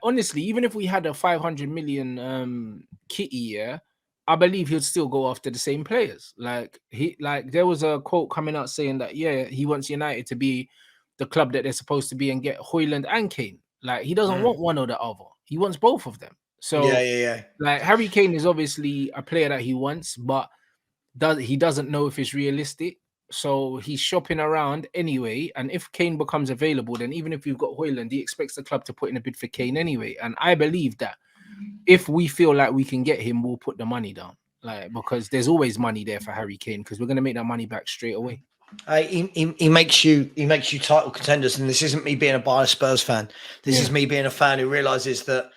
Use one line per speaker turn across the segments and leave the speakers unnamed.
honestly, even if we had a 500 million kitty, yeah, I believe he'd still go after the same players. There was a quote coming out saying that he wants United to be the club that they're supposed to be and get Højlund and Kane. Like he doesn't want one or the other. He wants both of them. So like Harry Kane is obviously a player that he wants, but he doesn't know if it's realistic. So he's shopping around anyway. And if Kane becomes available, then even if you've got Højlund, he expects the club to put in a bid for Kane anyway. And I believe that if we feel like we can get him, we'll put the money down. Like, because there's always money there for Harry Kane, because we're going to make that money back straight away.
He makes you title contenders, and this isn't me being a biased Spurs fan. This is me being a fan who realizes that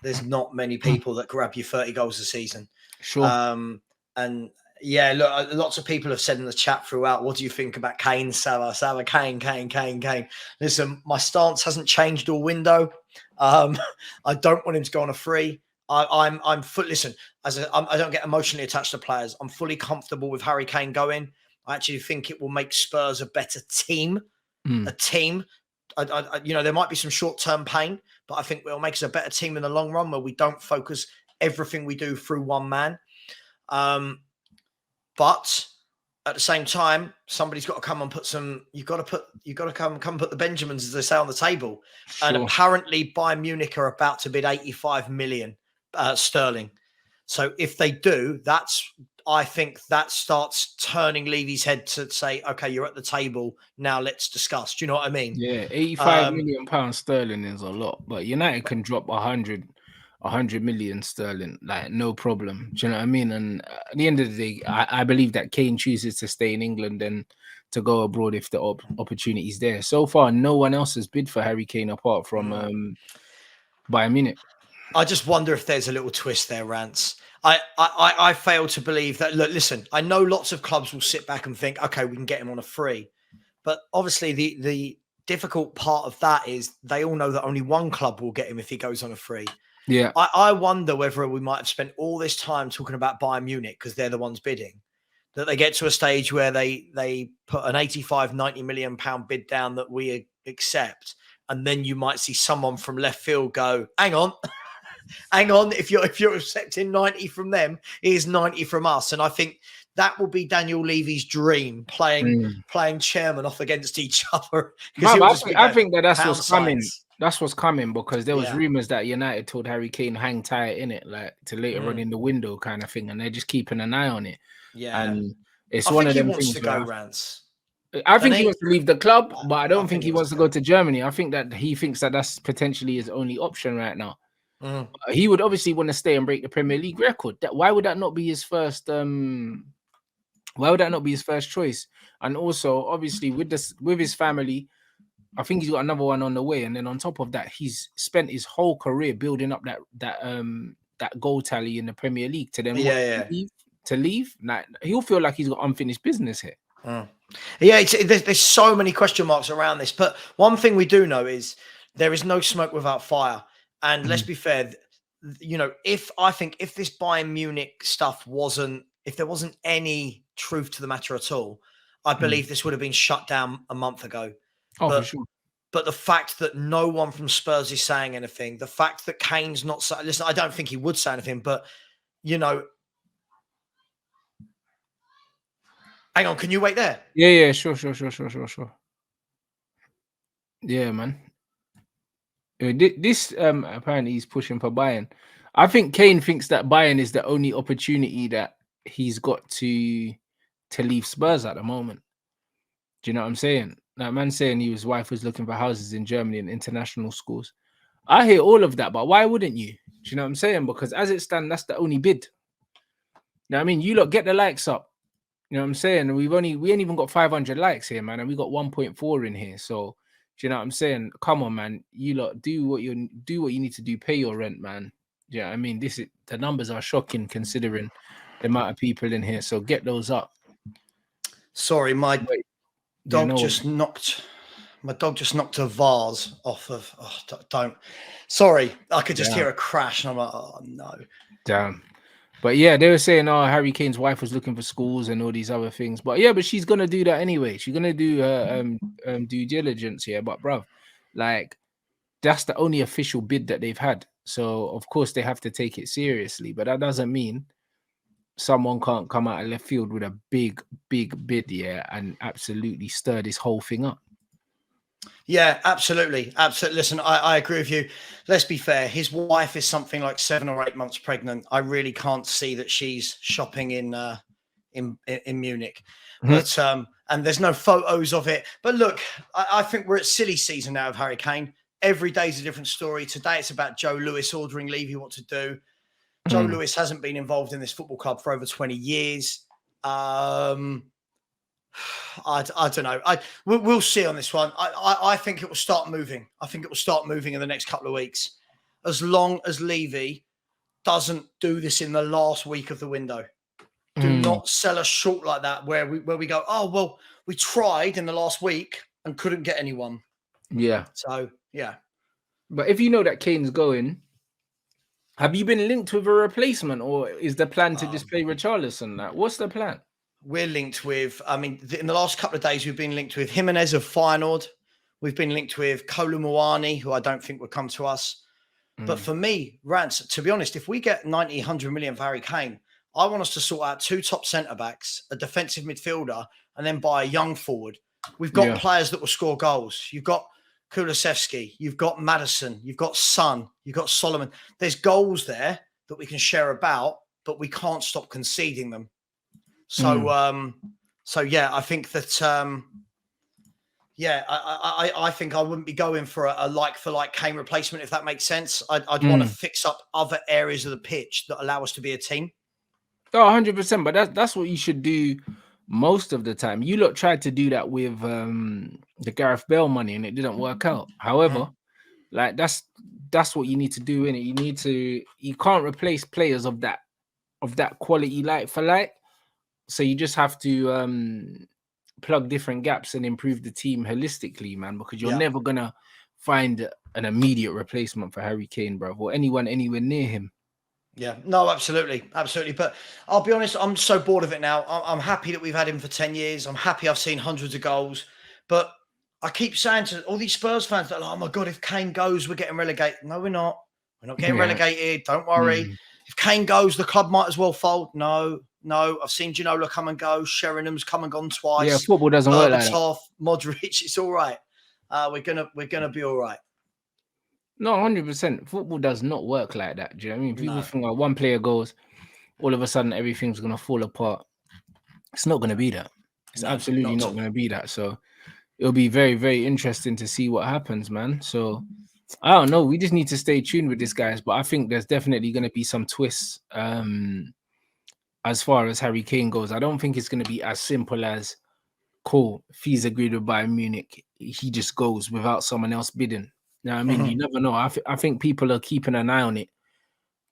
there's not many people that grab you 30 goals a season.
Sure.
And yeah, look, lots of people have said in the chat throughout, what do you think about Kane, Salah, Kane? Listen, my stance hasn't changed all window. I don't want him to go on a free. I'm full. Listen, I don't get emotionally attached to players. I'm fully comfortable with Harry Kane going. I actually think it will make Spurs a better team. A team. There might be some short-term pain, but I think it'll make us a better team in the long run, where we don't focus everything we do through one man. But at the same time, somebody's got to come and put some. You got to come put the Benjamins, as they say, on the table. Sure. And apparently, Bayern Munich are about to bid 85 million sterling. So if they do, I think that starts turning Levy's head to say, okay, you're at the table now. Let's discuss. Do you know what I mean?
Yeah, 85 million pounds sterling is a lot, but United can drop 100 million sterling, like no problem. Do you know what I mean? And at the end of the day, I believe that Kane chooses to stay in England and to go abroad if the opportunity is there. So far, no one else has bid for Harry Kane apart from Bayern Munich.
I just wonder if there's a little twist there, Rants. I fail to believe that. Look, listen, I know lots of clubs will sit back and think, okay, we can get him on a free. But obviously the difficult part of that is they all know that only one club will get him if he goes on a free.
Yeah.
I wonder whether we might have spent all this time talking about Bayern Munich because they're the ones bidding, that they get to a stage where they put an 85, 90 million pound bid down that we accept. And then you might see someone from left field go, hang on, if you're accepting 90 from them, here's 90 from us. And I think that will be Daniel Levy's dream, playing chairman off against each other.
I think that's what's coming. That's what's coming, because there was rumors that United told Harry Kane hang tight in it, like to later on in the window kind of thing, and they're just keeping an eye on it.
Yeah,
and it's one of them things.
To go, Rants.
I think he wants to leave the club, but I don't think he wants to go to Germany. I think that he thinks that that's potentially his only option right now. He would obviously want to stay and break the Premier League record. Why would that not be his first? Why would that not be his first choice? And also, obviously, with his family, I think he's got another one on the way. And then on top of that, he's spent his whole career building up that goal tally in the Premier League. To then to leave, like, he'll feel like he's got unfinished business here.
Yeah, there's so many question marks around this. But one thing we do know is there is no smoke without fire. And let's be fair, if this Bayern Munich stuff if there wasn't any truth to the matter at all, I believe this would have been shut down a month ago.
For sure.
But the fact that no one from Spurs is saying anything, the fact that Kane's not saying, listen, I don't think he would say anything, but, hang on, can you wait there?
Yeah, sure. Yeah, man. This apparently he's pushing for Bayern. I think Kane thinks that Bayern is the only opportunity that he's got to leave Spurs at the moment. Do you know what I'm saying? That man saying his wife was looking for houses in Germany and international schools. I hear all of that, but why wouldn't you? Do you know what I'm saying? Because as it stands, that's the only bid. You know what I mean? You lot get the likes up. You know what I'm saying? We ain't even got 500 likes here, man, and we got 1.4 in here. So, do you know what I'm saying? Come on, man. You lot do what you need to do. Pay your rent, man. Do you know what I mean? The numbers are shocking considering the amount of people in here. So get those up.
Sorry, my dog just knocked a vase off of. Oh, don't. Sorry, I could just hear a crash, and I'm like, oh no.
Damn. But yeah, they were saying, Harry Kane's wife was looking for schools and all these other things. But yeah, but she's gonna do that anyway. She's gonna do her due diligence here. But bruv, like, that's the only official bid that they've had. So of course they have to take it seriously. But that doesn't mean someone can't come out of left field with a big bid, yeah, and absolutely stir this whole thing up.
Yeah, absolutely. Absolutely. Listen, I agree with you. Let's be fair. His wife is something like 7 or 8 months pregnant. I really can't see that she's shopping in Munich. But and there's no photos of it. But look, I think we're at silly season now of Harry Kane. Every day's a different story. Today it's about Joe Lewis ordering Levy what to do. Joe Lewis hasn't been involved in this football club for over 20 years. I don't know. We'll see on this one. I think it will start moving. I think it will start moving in the next couple of weeks, as long as Levy doesn't do this in the last week of the window. Do not sell us short like that, where we go, oh well, we tried in the last week and couldn't get anyone.
Yeah.
So yeah.
But if you know that Kane's going, have you been linked with a replacement, or is the plan to just play Richarlison? Like, what's the plan?
We're linked with, I mean, in the last couple of days, we've been linked with Jimenez of Feyenoord. We've been linked with Kolo Muani, who I don't think will come to us. But for me, Rants, to be honest, if we get 90, 100 million for Harry Kane, I want us to sort out 2 top centre-backs, a defensive midfielder, and then buy a young forward. We've got players that will score goals. You've got Kulusevski, you've got Maddison, you've got Son, you've got Solomon. There's goals there that we can share about, but we can't stop conceding them. So, so yeah, I think that, I think I wouldn't be going for a like-for-like Kane replacement, if that makes sense. I'd want to fix up other areas of the pitch that allow us to be a team.
Oh, 100%. But that's what you should do most of the time. You lot tried to do that with the Gareth Bale money, and it didn't work out. However, like that's what you need to do, innit? You can't replace players of that quality like for like. So you just have to plug different gaps and improve the team holistically, man, because you're never gonna find an immediate replacement for Harry Kane, bro, or anyone anywhere near him.
Yeah, no, absolutely. But I'll be honest, I'm so bored of it now. I'm happy that we've had him for 10 years. I'm happy I've seen hundreds of goals. But I keep saying to all these Spurs fans that, oh my God, if Kane goes, we're getting relegated. No, we're not. We're not getting relegated. Don't worry. If Kane goes, the club might as well fold. No. I've seen Ginola come and go. Sheringham's come and gone twice.
Yeah, football doesn't work like that.
Modric, it's all right. We're gonna be all right.
No, 100%. Football does not work like that. Do you know what I mean? People think like one player goes, all of a sudden everything's gonna fall apart. It's not gonna be that. It's absolutely not gonna be that. So it'll be very, very interesting to see what happens, man. So I don't know. We just need to stay tuned with this, guys. But I think there's definitely gonna be some twists as far as Harry Kane goes. I don't think it's gonna be as simple as cool, fees agreed with Bayern Munich. He just goes without someone else bidding. Now, I mean, you never know. I think people are keeping an eye on it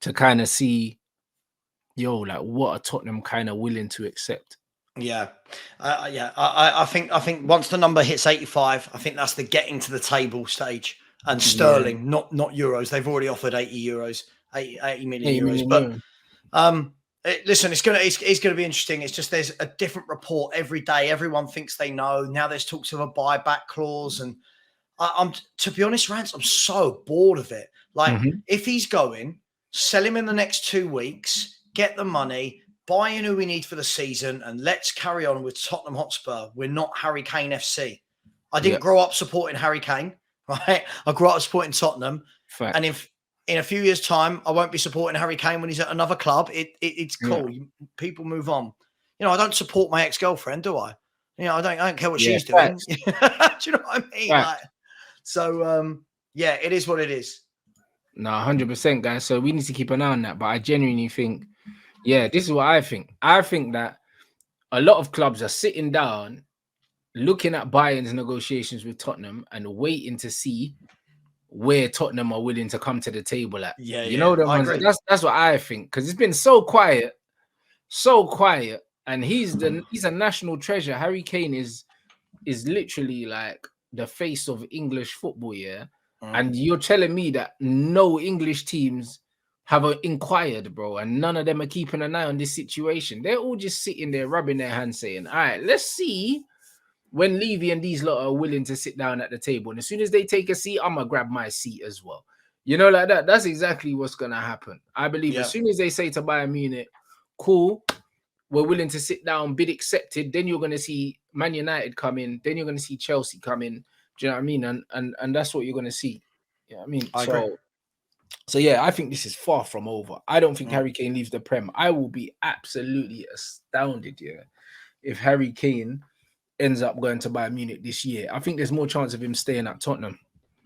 to kind of see, like what are Tottenham kind of willing to accept.
Yeah. I think once the number hits 85, I think that's the getting to the table stage. And sterling, not euros. They've already offered 80 euros, 80 million euros. But listen, it's gonna be interesting. It's just there's a different report every day. Everyone thinks they know. Now there's talks of a buyback clause, and I'm to be honest, Rants, I'm so bored of it. Like if he's going, sell him in the next 2 weeks, get the money, buy in who we need for the season, and let's carry on with Tottenham Hotspur. We're not Harry Kane FC. I didn't grow up supporting Harry Kane, right? I grew up supporting Tottenham. Fact. And if in a few years' time, I won't be supporting Harry Kane when he's at another club. It's cool. People move on. You know, I don't support my ex-girlfriend, do I? You know, I don't care what she's doing. Do you know what I mean? Like, so, it is what it is.
No, 100%, guys. So we need to keep an eye on that. But I genuinely think, this is what I think. I think that a lot of clubs are sitting down, looking at Bayern's negotiations with Tottenham and waiting to see where Tottenham are willing to come to the table at. You know the ones. That's what I think, because it's been so quiet, and he's a national treasure. Harry Kane is literally like the face of English football, and you're telling me that no English teams have inquired, bro, and none of them are keeping an eye on this situation. They're all just sitting there rubbing their hands saying, all right, let's see when Levy and these lot are willing to sit down at the table, and as soon as they take a seat, I'm gonna grab my seat as well. You know, like that. That's exactly what's gonna happen. I believe as soon as they say to Bayern Munich, cool, we're willing to sit down, bid accepted, then you're gonna see Man United come in, then you're gonna see Chelsea come in. Do you know what I mean? And that's what you're gonna see. You know what I mean?
I agree.
So yeah, I think this is far from over. I don't think Harry Kane leaves the Prem. I will be absolutely astounded, if Harry Kane ends up going to Bayern Munich this year. I think there's more chance of him staying at Tottenham.